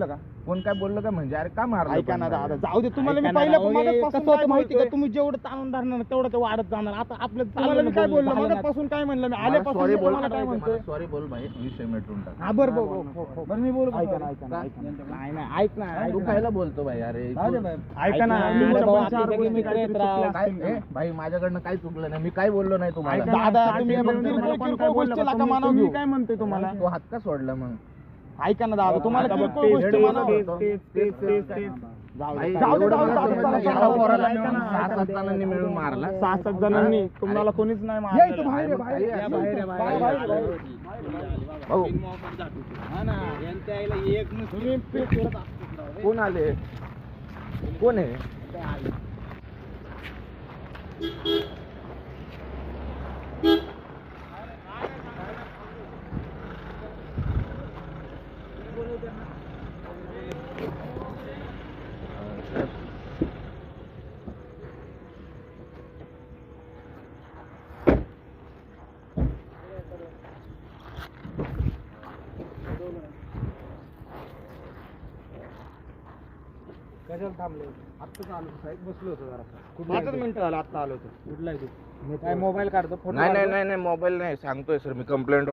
का कोण काय बोललं का म्हणजे अरे का मारलं ऐका ना दादा जाऊ दे तुम्हाला मी पहिल्या कसं होतं माहिती का तुम्ही जेवढं ताणून धरणार तेवढं ते वाढत जाणार आता आपलं तुम्हाला मी काय बोललो मगापासून काय म्हणलं मी आल्यापासून सॉरी बोल तुम्हाला काय म्हणतोय सॉरी बोल भाई विषय मिटून टाक हा बरं बरं मी बोलू ऐका ना नाही नाही ऐक ना तू खायला बोलतो भाई अरे ऐका ना भाई माझ्याकडनं काय चुकलं नाही मी काय बोललो नाही तुम्हाला दादा तुम्ही किरकोळ गोष्टीला का मानव घेऊ काय म्हणतोय तुम्हाला तू हात का सोडला मग ऐका ना दादा तुम्हाला किरकोळ गोष्ट मानव मिळून मारला 6-7 जणांनी तुम्हाला कोणीच नाही मारलं कोण आले कोण आहे कशाला थांबले आत्ताच आलो साहेब बसलो होतो जरा 5 मिनिटं झालं आत्ता आलो होतो कुठला आहे तू काय मोबाईल काढतो नाही मोबाईल नाही सांगतोय सर मी कंप्लेंट